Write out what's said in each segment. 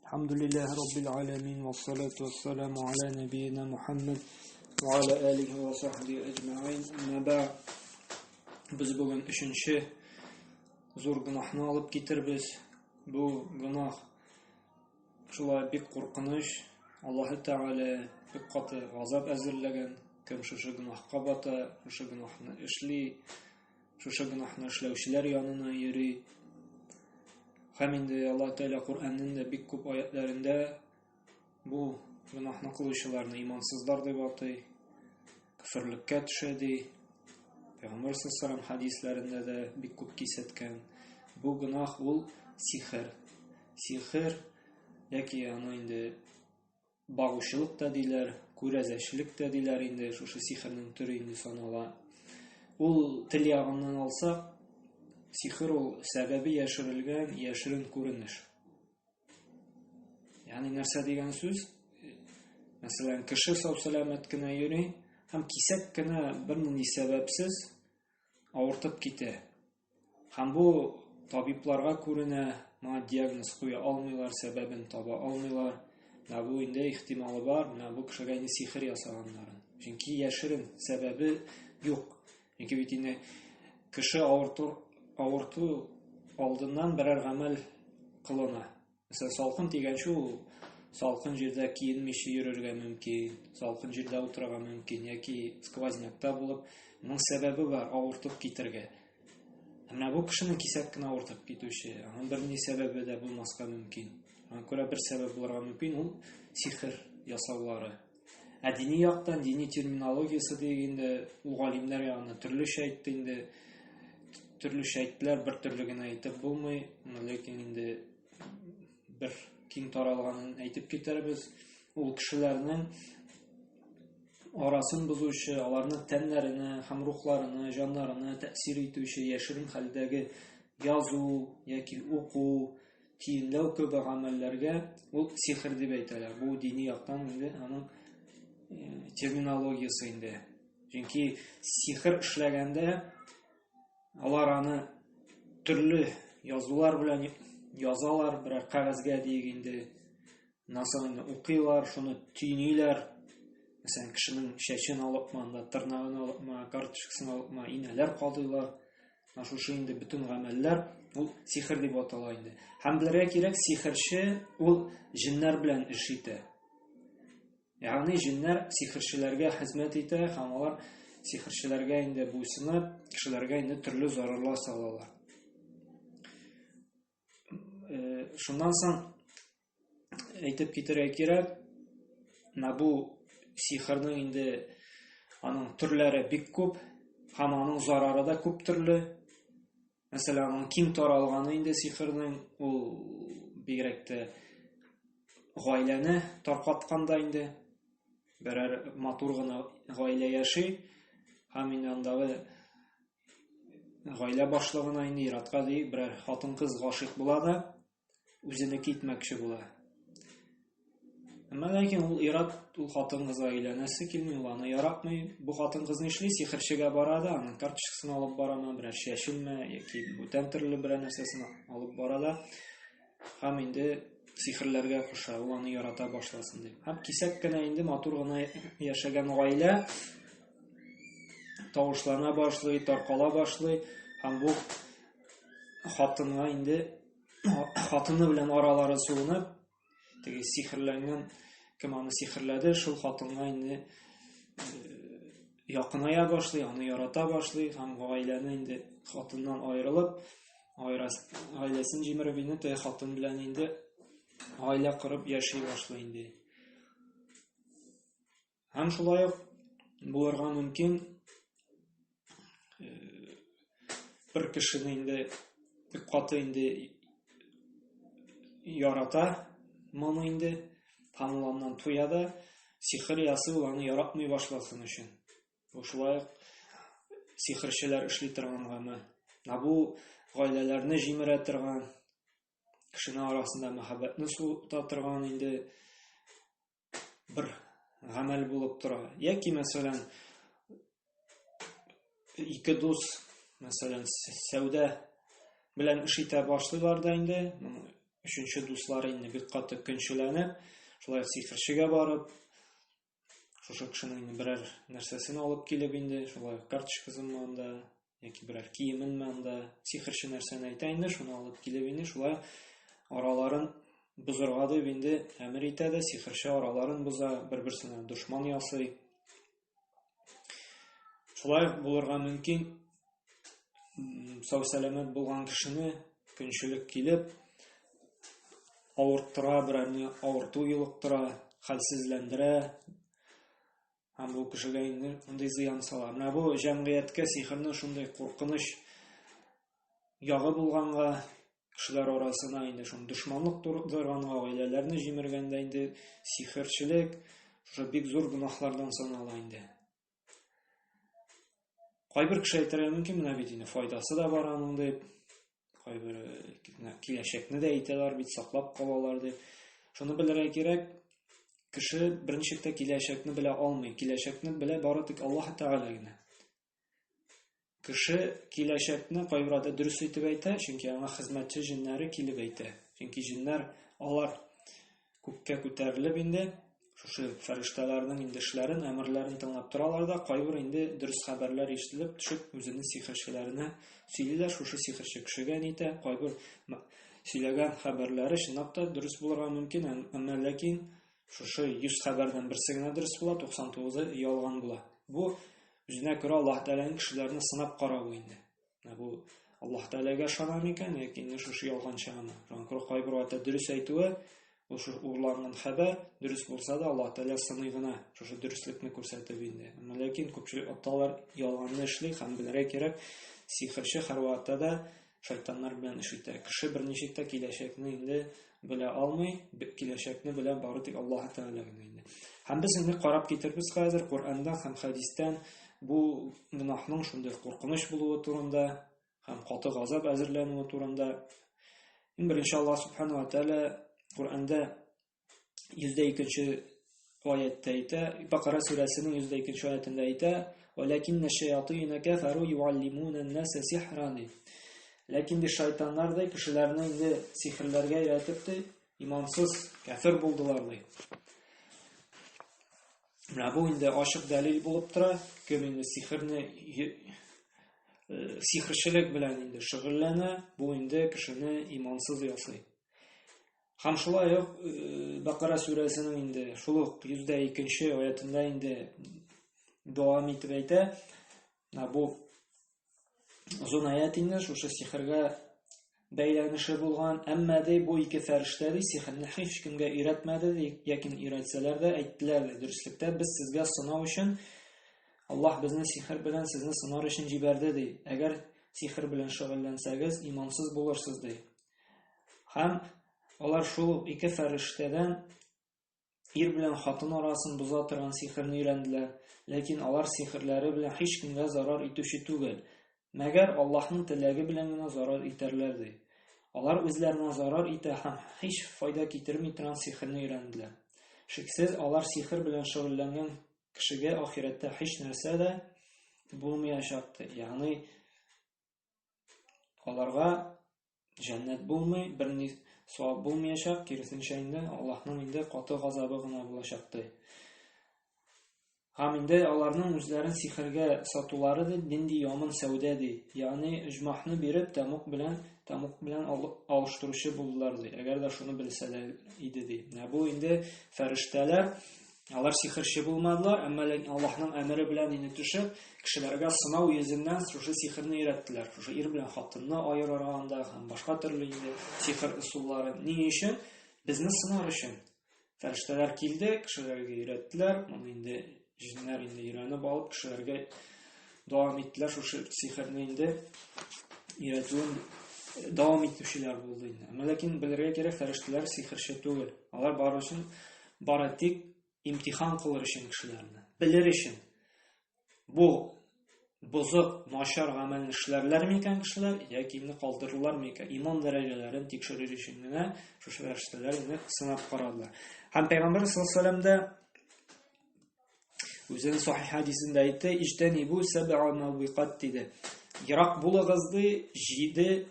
Elhamdülillahi Rabbil alemin ve salatu ve selamu ala nebiyyina Muhammed ve ala alihi ve sahbihi ecma'in. Amma ba'd. Biz bugün üçüncü zor günahını alıp getirbiz. Bu günah şulay bir korkunuş. Allah-u Teala bir katı gazap azirlegen. Kim şu günahka bata, şu günahını işli, şu günahını işlevşiler yanına yürü. Haminde Allah Teala Kur'an'ın da bir kup ayetlerinde bu günahını kılışılarını imansızlar deb atay, küfürlükке düşedi. Peygamber sallallahu aleyhi ve sellem hadislerinde de bir kup kisetken bu günah ol sihir. Sihir yaki yani indi bağışçılık da diler, kurezeşlik de diler indi şu sihirnin türü indi sanala. Ol til yağından alsa sihir ol sebebi yaşırılgan yaşırın көрініш. Yani нәрсе деген сөз? Mesela kişi sağ selamet kine yürü, hem kisek kine birinin sebepsiz ağırtıp gite. Hem bu tabiplarga көріне, ma diagnoz koya almıyorlar, sebebin taba almıyorlar. Ne bu inde ihtimali var, ne bu kişiye sihir yasaganların. Çünkü yaşırın sebebi yok. Çünkü bitine kişi ağırtı aldığından birer gamel kılına. Mesela salkın degen şu, salkın jerde kiyinmiş yürürge mümkün, salkın jerde oturga mümkün, yaki skvaznakta bulup, bunun sebebi var ağırtıp gitirge. Ama bu kişinin kisetkine ağırtıp gituşu, ama bir sebebi de bulmaska mümkün. Ama bir sebep bulurga mümkün, o sihir yasavları. Dini yaktan, dini terminologiyası degende, o galimler yanına türlü şeytinde, türlü şeytler bir türlügünü aytıp bulmay, lekin indi bir keng taralganын aytıp keterbiz. Ol kişilerinin araсын buzuşu, alarının tenlerini, hem ruhlarını, canlarını tesir etüşü, yaşırın haldagi yazı, yaki oku, tiyinlev köbü amellerge ol sihir deb aytalar. Bu dini yaktan indi, onun terminologiyası indi. Çünkü sihir işlegende Alar аны türlü yazılar bilen yazalar, birer kağızga degende nasıl okuylar, şunu tüyniler. Mesela kişinin şeçini alıpma, tırnağını alıpma, kartuşkasını alıpma, iğneler kaldılar. Şu şeyinde bütün ameller bu sihir deb atala indi. Hem bilirge kerek sihirçi ol jinler bilen iş ite. Yani jinler sihirçilerge hizmet ite, hem alar sihirçilerge indi buysınıp, kişilerge indi türlü zararlar sağlarlar. Şundan son aytıp ketirge kerek, bu sihirnin indi anın türleri bik köp, hem anın zararı da köp türlü. Mesela anın keng taralgаны indi sihirnin ol bigrekte gaileni tarqatkanda indi. Birer matur gana gaile yaşay, hem indandagı gaile başlığına indi iratqa deyip birer hatın kız gaşık bula da özünü kitmekçi bula. Ama lakin ol irat ol hatın kızga aylanası kilmi, onu yaratmay. Bu hatın kızın işli sihirçiga barada, anın kartuşkasını alıp barama, birer şeşilme, yaki бүтән türlü birer nersesini alıp barada, hem indi sihirlerge kuşa, onu yarata başlasın deyip. Hem kisek gene indi matur gana yaşagan gaile tavuşlarına başlay, tarqala başlay, hem bu hatınga indi hatını bilen araları suğunup, tegi sihirlengen kim anı sihirledi, şul hatınga indi yakınaya başlay, onu yarata başlay, hem gaileni indi hatından ayrılıp, ailesin jimirib indi, hatın bilen indi aile kırıp yaşay başlay indi. Hem şulay bulurga mümkün bir kişinin indi bir katı indi yarata manı indi tanılandan tuya da sihir yası olanı yaratmay başlasın üçün. Bu şulay sihirçiler işli turgan gama. Bu gailelerini jimire turgan, kişinin arasında muhabbetini suuta turgan indi bir gamel bulup tura. Yaki mesela iki dost mesela sevda bilen iş ite başlıyorlar da indi Өченче дуслары инде бик каты көнчеләнеп, шулай сихерчегә барып, шушы кешенең инде берәр нәрсәсен алып килеп инде, шулай карточкасын монда, яки берәр киемен монда, сихерче нәрсәне әйтә инде, шуны алып килеп инде, шулай араларын бозырга дип инде әмер итә дә, сихерче араларын боза, бер-берсенә дошман ясый. Шулай булырга мөмкин, сау-сәламәт булган кешене көнчелек килеп, авырттыра, берәрне авырту юлыктыра, хәлсезләндерә, һәм бу кешегә инде мондый зыян сала. Менә бу җәмгыятькә сихерне шундый куркыныч ягы булганга, кешеләр арасына инде шундый дошманлык тудырганга, гаиләләрне җимергәндә инде сихерчелек шушы бик зур гөнаһлардан санала инде. Кайбер кеше әйтергә мөмкин, менә бит инде файдасы да бар аның дип, кайбер киләчәкне дә әйтәләр бит, саклап калалар дип. Шуны белергә кирәк, кеше берничек тә киләчәкне белә алмый, киләчәкне белә бары тик Аллаһ Тәгалә генә. Кеше киләчәкне кайберәдә дөрес итеп әйтә, чөнки аңа хезмәтче җиннәре килеп әйтә. Чөнки җиннәр алар күккә күтәрелеп инде, шушы фәрештәләрнең инде эшләрен, әмерләрен тыңлап торалар да, кайбер инде дөрес хәбәрләр ишетелеп төшеп, үзенең сихерчеләренә сөйлиләр, шушы сихерче кешегә әйтә, кайбер сөйләгән хәбәрләре чынлап та дөрес булырга мөмкин, әмма ләкин шушы 100 хәбәрдән берсе генә дөрес була, 99-ы ялган була. Бу үзенә күрә Аллаһ Тәгаләнең кешеләрне сынап карау инде. Бу Аллаһ Тәгаләгә ышана микән, яки инде шушы ялганчыгына. Шуңа кайбер вакытта дөрес әйтүе, ул шушы урланган хәбәр дөрес булса да, Аллаһ Тәгалә сыный гына шушы дөреслекне күрсәтеп инде. Әмма ләкин күпчелек атталар ялганны эшли, һәм белергә кирәк, сихерче һәр вакытта да шайтаннар белән эш итә. Кеше берничек тә киләчәкне инде белә алмый, киләчәкне белә бары тик Аллаһ Тәгалә генә инде. Һәм без инде карап китербез хәзер Коръәнда һәм хәдистән бу гөнаһның шундый куркыныч булуы турында һәм каты газап әзерләнүе турында. Беренче Аллаһ Субханаһу ва Тәгалә Коръәндә 102-нче аятта әйтә, Бакара сүрәсенең 102-нче аятында әйтә: "Валакинна шаятина кафару юаллимуна ан-наса сихран". Ләкин ди шайтаннар да кешеләрне инде сихерләргә өйрәтеп, имансыз, кафир булдылар ди. Менә бу инде ачык дәлил булып тора, кем инде сихерчелек белән инде шөгыльләнә, бу инде кешене имансыз ясый. Һәм шулай ук Бакара сүрәсенең инде шул ук 102-нче аятында инде дәвам итеп әйтә, бу озын аят инде шушы сихергә бәйләнеше булган, әмма ди бу ике фәрештә ди сихерне һич кемгә өйрәтмәде ди, яки өйрәтсәләр дә әйттеләр ди, дөреслектә без сезгә сынау өчен Аллаһ безне сихер белән сезне сынар өчен җибәрде ди. Әгәр сихер белән шөгыльләнсәгез, имансыз булырсыз ди. Һәм алар шул ике фәрештәдән ир белән хатын арасын боза торган сихерне өйрәнделәр, ләкин алар сихерләре белән һич кемгә зарар итүче түгел. Мәгәр Аллаһның теләге белән генә зарар итәрләр ди. Алар үзләренә зарар итә һәм һич файда китерми торган сихерне өйрәнделәр. Шиксез алар сихер белән шөгыльләнгән кешегә ахирәттә һич нәрсә дә булмаячак. Ягъни аларга җәннәт булмый, берни савап булмаячак, киресенчә инде Аллаһның инде каты газабы гына булачак ди. Һәм инде аларның үзләрен сихергә сатулары нинди яман сәүдә ди. Ягъни иҗмахны биреп тамук белән алыштыручы булдылар ди. Әгәр дә шуны белсәләр иде ди. Бу инде фәрештәләр, алар сихерче булмадылар, әмма Аллаһның әмере белән инде төшеп, кешеләргә сынау йөзеннән шушы сихерне өйрәттеләр. Шушы ир белән хатынны аерырга һәм башка төрле инде сихер ысуллары. Ни өчен? Безне сынар өчен. Фәрештәләр килде, кешеләргә өйрәттеләр. Моны инде җиннәр инде өйрәнеп алып, кешеләргә дәвам иттеләр. Шушы сихерне инде өйрәтүен дәвам итүчеләр булды инде. Әмма ләкин белергә кирәк, фәрештәләр сихерче түгел. Алар бары тик имтихан кылыр өчен кешеләрне, белер өчен. Бу бозык, начар гамәлне эшләрләр микән кешеләр, яки инде калдырырлар микән? Иман дәрәҗәләрен тикшерер өчен генә шушы фәрештәләр инде сынап карадылар. Һәм Пәйгамбер саллаллаһу алейһи ва сәлләм үзенең сахих хадисендә әйтте: "Иҗтәнибу саб'a мавиқат" диде. Ярак булыгыз ди, 7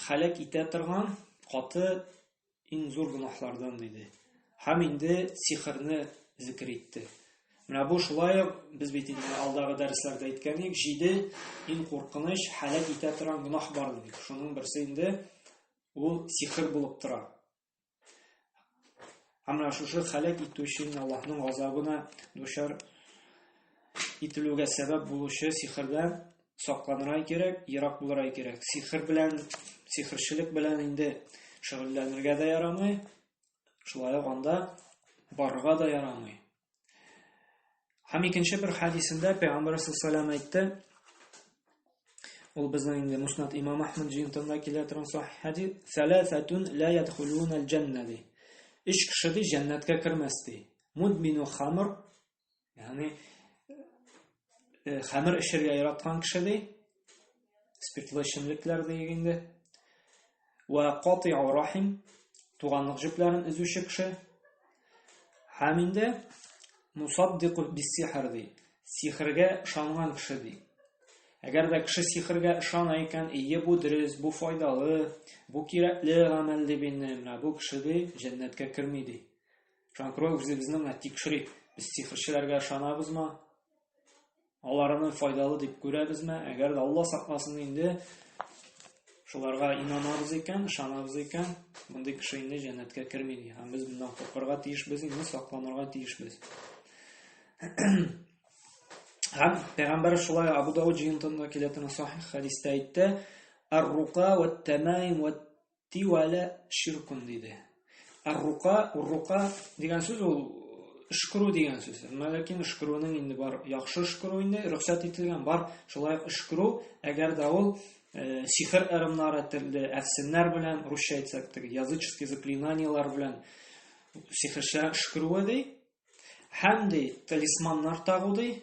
хәлак итә торган, каты иң зур гөнаһлардан диде. Һәм инде сихерне зикр итте. Менә бу шулай без бит инде алдагы дәресләрдә әйткән идек, 7 иң куркыныч һәлак итә торган гөнаһ бар дидек. Шуның берсе инде ул сихер булып тора. Һәм менә шушы һәлак итүче Аллаһның газабына дучар ителүгә сәбәп булучы сихердән сакланырга кирәк, ерак булырга кирәк. Сихер белән, сихерчелек белән инде шөгыльләнергә дә ярамый, шулай ук анда барырга да ярамый. Һәм икенче бер хадисендә Пәйгамбәр саллаллаһу алейһи әйтте, ул безнең инде Муснад Имам Ахмад җыентында килә торган сахих хадис, "Саласатун ла ядхулуна аль-джаннати". 3 кеше ди җәннәткә кермәс ди. Мудмину хамр, ягъни хәмер эчәргә яраткан кеше ди, спиртлы эчемлекләр дигәндә. Ва кати'у рахим, туганлык җепләрен үзүче кеше. Һәм инде мусаддиқу бис-сихр ди, сихергә ышанган кеше ди. Әгәр дә кеше сихергә ышана икән, бу дөрес, бу файдалы, бу кирәкле гамәл дип инде, бу кеше ди җәннәткә керми ди. Шуңа үзебезне тикшерик, без сихерчеләргә ышанабызмы? Аларны файдалы дип күрәбезме? Әгәр дә Алла сакласын инде шуларга инанабыз икән, ышанабыз икән, мондый кеше инде җәннәткә керми ди. Һәм без моннан куркырга тиешбез, инде сакланырга тиешбез. Һәм Пәйгамбәр шулай Абу Дауд җыентында килә торган сахих хадистә әйтте, "Ар-рука ват-тамаим ват-тивала ширкун" диде. Ар-рука дигән сүз ул эшкерү дигән сүз. Ләкин эшкерүнең инде бар яхшы эшкерү инде рөхсәт ителгән бар. Шулай эшкерү, әгәр дә ул сихер ырымнары төрле әфсеннәр белән, русча әйтсәк, языческие заклинаниялар белән сихерчеләр эшкерүе ди. Һәм ди талисманнар тагу ди.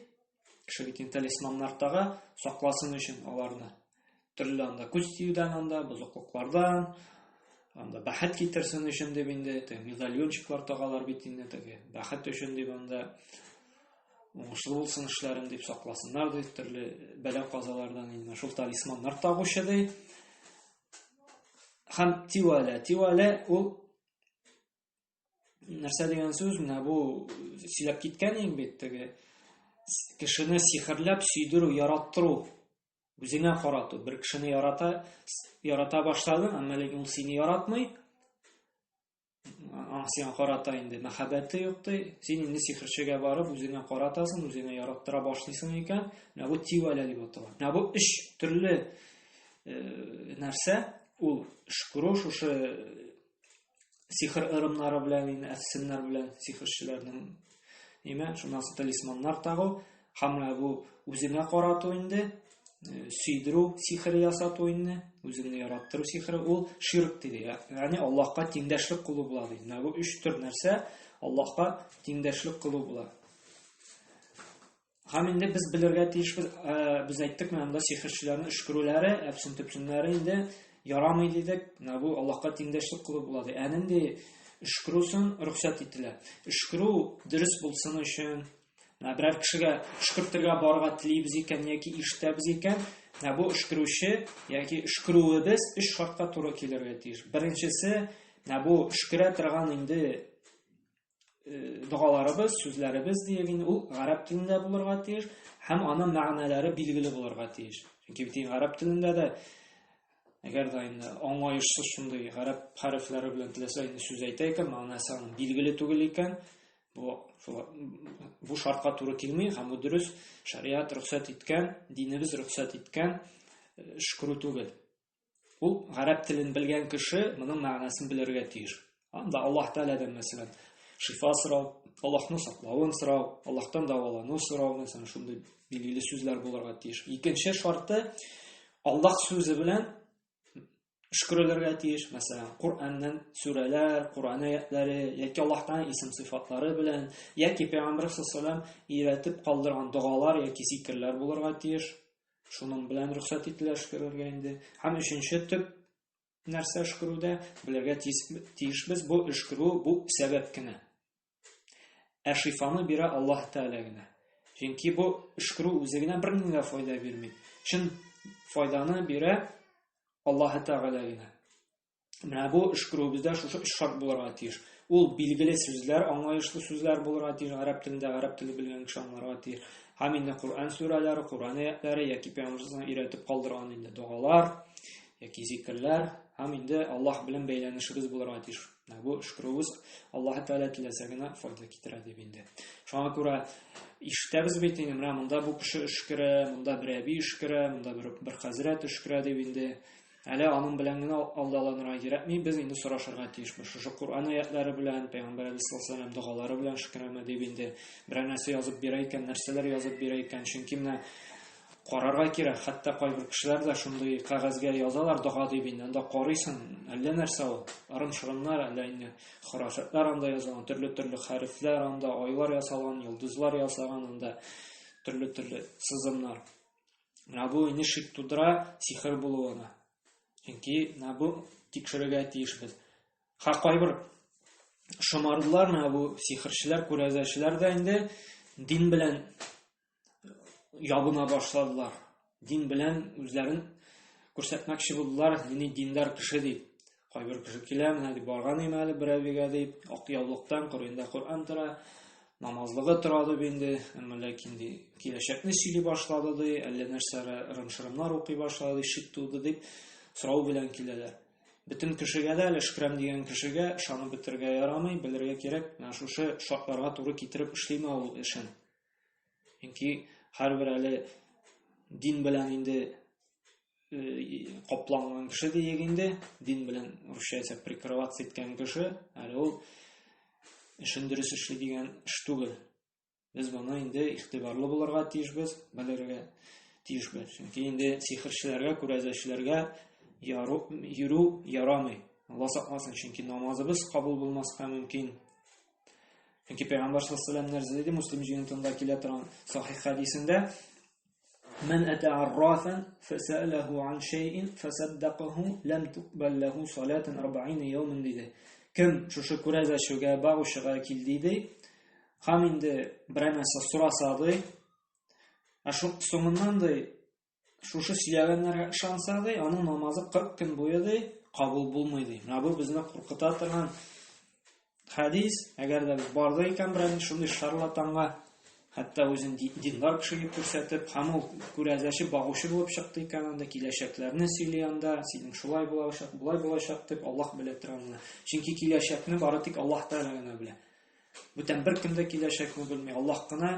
Кеше бит талисманнар тага сакласын өчен аларны. Төрле анда күз тиюдән, анда бозыклыклардан, анда бәхет китерсен өчен дип инде медальончиклар тагалар бит инде бәхет өчен дип анда уңышлы булсын эшләрем дип сакласыннар ди, төрле бәла казалардан инде шул талисманнар тагучы ди. Һәм тивала ул нәрсә дигән сүз? Менә бу сөйләп киткән иң бит кешене сихерләп сөйдерү, яраттыру, үзеңә карату. Бер кешене ярата башладың, әмма ләкин ул сине яратмый. Сиңа карата инде мәхәббәте юк ди. Син инде сихерчегә барып, үзеңә каратасың, үзеңә яраттыра башлыйсың икән. Менә бу тивала дип атала. Менә бу 3 төрле нәрсә, ул эшкерү, шушы сихер ырымнары белән, әфсеннәр белән сихерчеләрнең шунысы талисманнар тагу, һәм бу үзеңә карату инде, сөйдерү сихер ясату инде, үзеңне яраттыру сихер, ул ширк диде. Ягъни Аллаһка тиңдәшлек кылу була ди. Менә бу 3 төр нәрсә Аллаһка тиңдәшлек кылу була. Һәм инде без белергә тиешбез, без әйттек, менә монда сихерчеләрнең эшкерүләре, әфсен-төпсеннәре инде ярамый дидек. Менә бу Аллаһка тиңдәшлек кылу була ди. Әнинде эшкерүсен рөхсәт ителә. Эшкерү дөрес булсын өчен, берәр кешегә эшкертергә барырга телибез икән яки ишетәбез икән, бу эшкерүче яки эшкерүебез 3 шартка туры килергә тиеш. Беренчесе, бу эшкерә торган инде дугаларыбыз, сүзләребез дигән ул гарәп телендә булырга тиеш һәм аның мәгънәләре билгеле булырга тиеш. Чөнки бит гарәп телендә дә әгәр дә инде аңлаешсыз шундый гарәп хәрефләре белән теләсә инде сүз әйтә икән, мәгънәсе аның билгеле түгел икән, бу шартка туры килми һәм бу дөрес шариат рөхсәт иткән, динебез рөхсәт иткән эшкерү түгел. Ул гарәп телен белгән кеше моның мәгънәсен белергә тиеш. Анда Аллаһ Тәгаләдән мәсәлән шифа сорау, Аллаһны саклавын сорау, Аллаһтан дәвалану сорау, мәсәлән шундый билгеле сүзләр булырга тиеш. Икенче шарты Аллаһ сүзе белән эшкерүләргә тиеш. Мәсәлән, Кураннан сүрәләр, Куран аятлары яки Аллаһтан исем-сыйфатлары белән яки Пәйгамбәр саллаллаһу алейһи өйрәтеп калдырган дугалар яки зикрләр булырга тиеш. Шуның белән рөхсәт ителә эшкерергә инде. Һәм өченче төп нәрсә эшкерүдә белергә тиешбез, бу эшкерү бу сәбәп кенә. Шифаны бирә Аллаһ Тәгалә генә. Чөнки бу эшкерү үзе генә бернинди дә файда бирми. Чын файданы бирә Аллаһ Тәгалә генә. Менә бу эшкерүебездә шушы эш шарт булырга тиеш. Ул билгеле сүзләр, аңлаешлы сүзләр булырга тиеш, гарәп телендә, гарәп теле белгән кеше аңларга тиеш. Һәм инде Коръән сүрәләре, Коръән аятләре яки Пәйгамбәрнең өйрәтеп калдырган инде дугалар яки зикрләр, һәм инде Аллаһ белән бәйләнешебез булырга тиеш. Менә бу эшкерүебез Аллаһ Тәгалә теләсә генә файда китерә дип инде. Шуңа күрә ишетәбез бит инде, менә монда бу кеше эшкерә, монда бер әби эшкерә, монда бер хәзрәт эшкерә дип инде. Әле аның белән генә алдаланырга кирәкми, без инде сорашырга тиешбез. Шушы Коръән аятләре белән, Пәйгамбәр алейһиссәлам дугалары белән шөкрәме дип инде берәр нәрсә язып бирә икән, нәрсәләр язып бирә икән. Чөнки менә карарга кирәк. Хәтта кайбер кешеләр дә шундый кагазгә язалар дуга дип инде. Анда карыйсың, әллә нәрсә ул. Арым-шырымнар, әллә инде харашатлар анда язылган, төрле хәрефләр анда, айлар ясалган, йолдызлар ясаган анда, төрле сызымнар. Менә бу инде шик тудыра сихер булуына. Чөнки бу тикшерергә тиешбез. Кайбер шомардылар, бу сихерчеләр, күрәзәчеләр дә инде дин белән ябына башладылар. Дин белән үзләрен күрсәтмәкче булдылар, диндар кеше дип. Кайбер кеше килә, менә дип барган имәле бер әбигә дип, ак яулыктан Коръәндә Коръән тора, намазлыгы тора дип инде, ләкин киләчәкне сөйли башлады ди, әллә нәрсә рымшырымнар укый башлады, шик туды дип сорау белән киләләр. Бөтен кешегә дә, эшкерәм дигән кешегә шаны бетергә ярамый, белергә кирәк, менә шушы шартларга туры китереп эшлиме ул эшен. Чөнки һәрбер әле дин белән инде капланган кеше диек инде, дин белән русча әйтсәк прикрываться иткән кеше, әле ул эшен дөрес эшли дигән эш түгел. Без моны инде игътибарлы булырга тиешбез, белергә тиешбез. Чөнки инде сихерчеләргә, күрәзәчеләргә йөрү ярамый. Алла сакласын, чөнки намазыбыз кабул булмаска мөмкин. Чөнки Пәйгамбәр саллаллаһу алейһи ва сәлләм нәрсә Муслим җыентында килә торган сахих хадисендә: "Мен ата аррафан фасалаху ан шай'ин фасаддaqahu лам туqbal lahu салатан 40 йawman" диде. Кем шушы күрәзәчегә, багучыга килде ди, һәм инде берәр нәрсә сораса ди, соңыннан ди шушы сөйләгәннәргә ышанса ди, аның намазы 40 көн буе ди кабул булмый ди. Менә бу безне куркыта торган хадис. Әгәр дә барды икән берәр шундый шарлатанга, хәтта үзен диндар кеше дип күрсәтеп, һәм ул күрәзәче, багучы булып чыкты икән, анда киләчәкләрне сөйли, анда синең шулай булачак, булай булачак дип Аллаһ белә торган. Чөнки киләчәкне бары тик Аллаһ Тәгалә генә белә. Бүтән бер кемдә киләчәкне белми. Аллаһ кына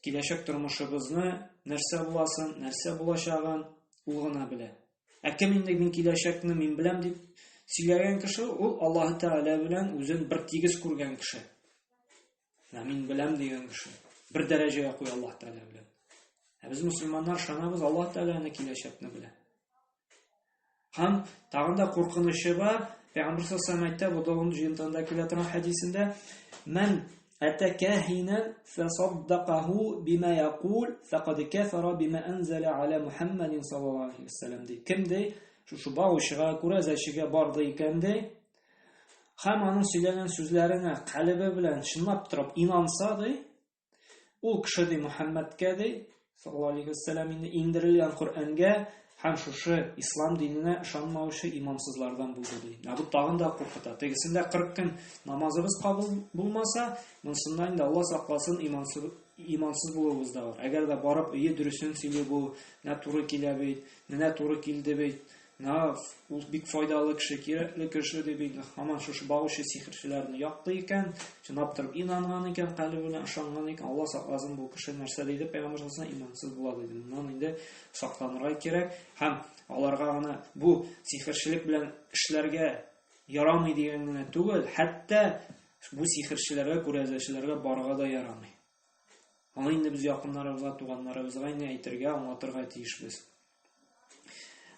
киләчәк тормышыбызны нәрсә буласын, нәрсә булачагын ул гына белә. Кем инде мин киләчәкне мин беләм дип сөйләгән кеше, ул Аллаһ Тәгалә белән үзен бер тигез күргән кеше. Мин беләм дигән кеше. Бер дәрәҗәгә куй Аллаһ Тәгалә белән. Без мусламаннар шанабыз, Аллаһ Тәгаләне киләчәкне белә. Һәм тагын да куркынычы бар. Пәйгамбәр саллаллаһу алейһи ва сәлләм бу дәвам җыентында килә торган хадисендә: "Мен атакахина фасаддaqahu бима yaqul faqad kafara bima anzala ala Muhammadin sallallahu aleyhi ve sellem" ди. Кем ди шушы багучыга, күрәзәчегә барды икән ди, һәм аның сөйләгән сүзләренә калбы белән чынлап торып инанса ди, ул кеше ди Мөхәммәдкә ди саллаллаһу алейһи ва сәлләм индерелгән Коръәнгә һәм шушы ислам диненә ышанмаучы имансызлардан булды ди. Бу тагын да куркыта. Тегесендә 40 көн намазыбыз кабул булмаса, монсында инде Алла сакласын, имансыз булуыбыз да бар. Әгәр дә барып өйе дөресен сөйли бу, менә туры килә бит, менә туры килде бит, ул бик файдалы кеше, кирәкле кеше дип инде һаман шушы багучы сихерчеләрне якты икән, чынлап торып инанган икән, калбы белән ышанган икән, Алла сакласын, бу кеше нәрсә диде, Пәйгамбәр саллаллаһу алейһи ва сәлләм имансыз була диде. Моннан инде сакланырга кирәк һәм аларга гына бу сихерчелек белән эшләргә ярамый дигән генә түгел, хәтта бу сихерчеләргә, күрәзәчеләргә барырга да ярамый. Аны инде без якыннарыбызга, туганнарыбызга инде әйтергә, аңлатырга тиешбез.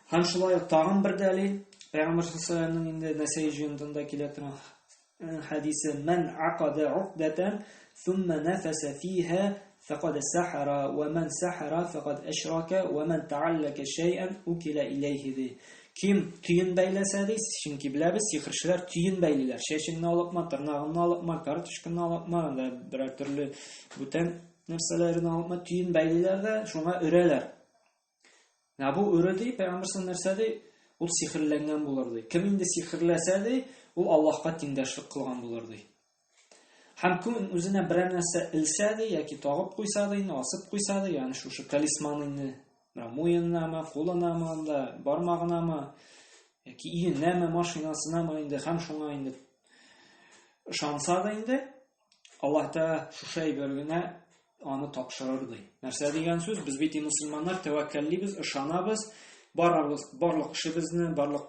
Һәм шулай тагын бер дәлил, Пәйгамбәр саллаллаһу алейһи ва сәлләмнең инде Нәсаи җыентында килә торган хадисе: "Мен aqada 'uqdatan thumma nafasa fiha faqad sahara wa man sahara faqad ashraka wa man ta'allaka shay'an ukila ilayhi" ди. Ким түйен бәйләсә ди, чөнки беләбез, сихерчеләр түйен бәйлиләр. Чәчеңне алыпма, тырнагыңны алыпма, карточканы алыпма, берәр төрле бүтән нәрсәләрне алыпма, түйен бәйлиләр дә шуңа өрәләр. Бу өрә ди, Пәйгамбәр нәрсә ди? ул сихерләнгән булыр ди. Кем инде сихерләсә ди, ул Аллаһка тиңдәшлек кылган булыр ди. Һәм кем үзенә берәр нәрсә илсә ди, яки тагып куйса ди, асып куйса ди, ягъни шушы талисманны муеннамы, кулынамы, анда бармагынамы, яки иеннәме, машинасынамы инде, һәм шуңа инде ышанса да инде, Аллаһ та шушы әйбергенә аны тапшырыр ди. Нәрсә дигән сүз? Без бит мусламаннар тәвәккәллибез, ышанабыз, барлык эшебезне, барлык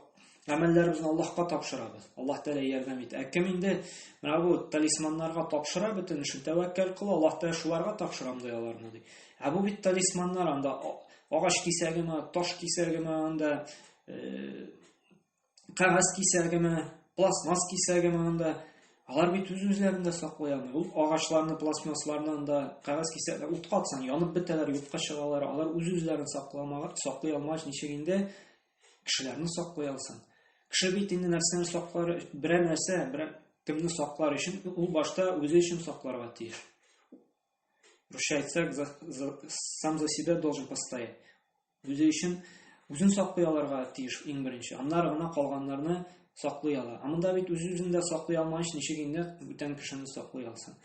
гамәлләребезне Аллаһка тапшырабыз. Аллаһ Тәгалә ярдәм итә. Кем инде менә бу талисманнарга тапшыра, бөтен эшен тәвәккәл кыла, Аллаһ та шуларга тапшырам ди аларны ди. Бу бит талисманнар анда агач кисәгеме, таш кисәгеме, анда кагаз кисәгеме, пластмасс кисәгеме, анда алар бит үз-үзләрендә саклый алмый. Ул агачларны, пластмассларны анда кагаз кисәгеме утка атсаң янып бетәләр, юкка чыгалар. Алар үз-үзләрен саклый алмагач, ничек инде кешеләрне саклый алсын. Кеше бит инде нәрсәне саклар, берәр нәрсә, берәр кемне саклар өчен, ул башта үзе өчен сакларга тиеш. Русча әйтсәк, сам за себя должен постоять. Үзе өчен үзен саклый алырга тиеш иң беренче. Аннары гына калганнарны саклый ала. Монда бит үз-үзендә саклый алмагач, ничек инде бүтән кешене саклый алсын.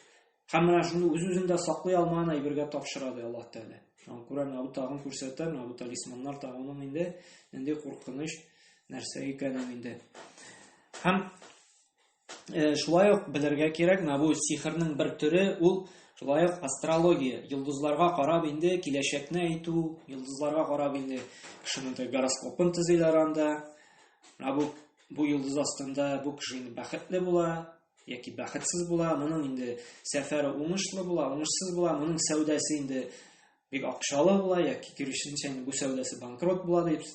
Һәм менә шуны үз-үзендә саклый алмаган әйбергә тапшыра ди Аллаһ Тәгалә. Кур'ан бу тагын күрсәтә, бу талисманнар тагын инде нинди куркыныч нәрсә икәнен инде. Һәм шулай ук белергә кирәк, бу сихернең бер төре, ул шулай ук астрология, йолдызларга карап инде киләчәкне әйтү, йолдызларга карап инде кешенең гороскопын төзиләр анда. Бу йолдыз астында бу кеше инде бәхетле була, яки бәхетсез була, моның инде сәфәре уңышлы була, уңышсыз була, моның сәүдәсе инде бик акчалы була, яки киресенчә инде бу сәүдәсе банкрот була дип.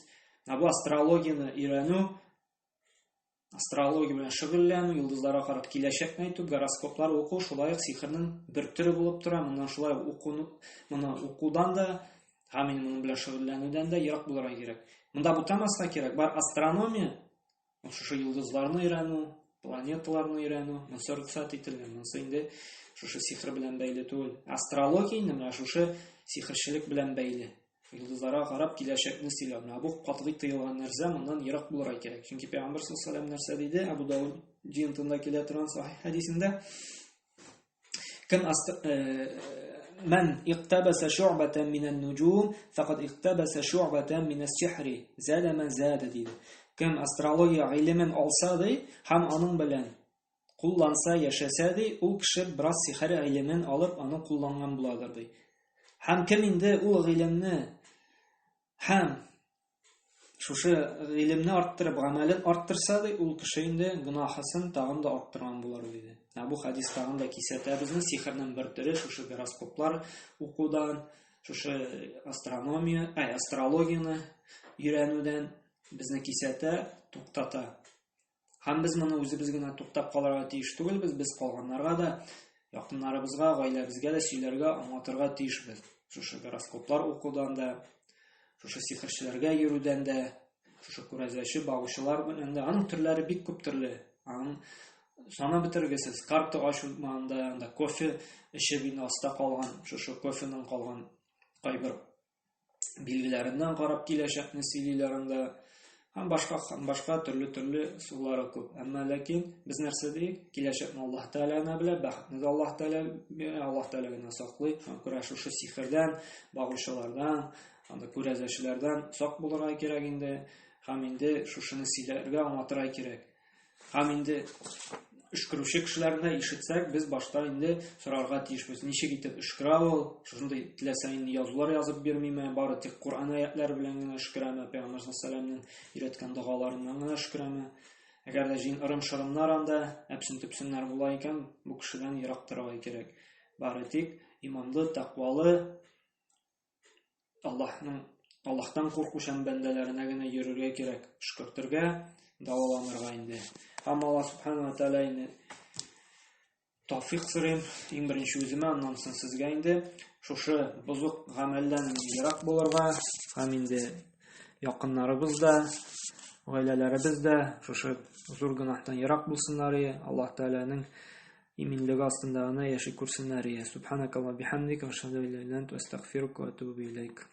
Бу астрологияны өйрәнү, астрология белән шөгыльләнү, йолдызларга карап киләчәкне әйтү, гороскоплар уку, шулай ук сихернең бер төре булып тора. Моннан шулай укудан да, һәм моның белән шөгыльләнүдән дә ерак булырга кирәк. Монда бу тамаска кирәк. Бар астрономия, шушы йолдызларны өйрәнү, планеталарны өйрәнү, монсы рөхсәт ителгән. Монсы инде шушы сихер белән бәйле түгел. Астрология инде менә шушы сихерчелек белән бәйле. Йолдызларга карап киләчәкне сөйләп, бу катгый тыелган нәрсә, моннан ерак булырга кирәк. Чөнки Пәйгамбер саллаллаху алейһи нәрсә диде? Абу Дауд җыентында килә торган сахих хәдисендә, кем من اقتبس شعبة من النجوم فقد اقتبس شعبة من السحر زاد ما زاد диде. Кем астрология гыйлемен алса ди, һәм аның белән кулланса, яшәсә ди, ул кеше бераз сихер гыйлемен алып, аны кулланган буладыр ди. Һәм кем инде ул гыйлемне һәм шушы гыйлемне арттырып, гамәлен арттырса ди, ул кеше инде гынаһын тагын да арттырган булыр диде. Бу хадис тагын да кисәтә безне сихернең бер төре, шушы гороскоплар укудан, шушы астрологияны өйрәнүдән безне кисәтә, туктата. Һәм без моны үзебез генә туктап калырга тиеш түгел, без калганнарга да, якыннарыбызга, гаиләбезгә дә сөйләргә, аңлатырга тиешбез. Шушы гороскоплар укудан да, шушы сихерчеләргә йөрүдән дә, шушы күрәзәче багучылар белән дә, аның төрләре бик күп төрле. Аның саны бетергесез. Карта ачылмаганда, анда кофе эчеп инде аста калган, шушы кофеның калган кайбер билгеләреннән карап киләчәкне сөйлиләр анда. Һәм башка төрле сулары күп. Әмма ләкин без нәрсә диек? Киләчәкне Аллаһ Тәгалә белә, бәхетне дә Аллаһ Тәгалә генә саклый. Күрә шушы сихердән, багучылардан, анда күрәзәчләрдән сак булырга кирәк инде. Һәм инде шушыны сөйләргә, аңлатырга кирәк. Һәм инде өшкерүче кешеләрне ишетсәк, без башта инде сорарга тиешбез. Ничек итеп өшкерә ул? Шундый теләсә инде язулар язып бирмиме? Бары тик Кур'ан аятлары белән генә өшкерәме? Пәйгамбер саллаллаһу өйрәткән дугаларыннан гына өшкерәме? Әгәр дә җин ырым-шырымнар анда, әпсен-төпсеннәр була икән, бу кешедән ерак торырга кирәк. Бары тик иманлы, тақвалы, Аллаһтан куркучан бәндәләренә генә йөрергә кирәк. Өшкертергә, дәваланырга инде. Һәм Аллаһ субханаһу ва тәгалә инде тауфик сорыйм, иң беренче үземә, аннан соң сезгә инде шушы бозык гамәлдән ерак булырга, һәм инде якыннарыбыз да, гаиләләребез дә шушы зур гөнаһтан ерак булсыннар, Аллаһ Тәгаләнең иминлеге астында гына яши күрсеннәр. Субханакалла бихамдика, ашһаду ан ла илаха илля анта, астагфирука ва атубу илейк.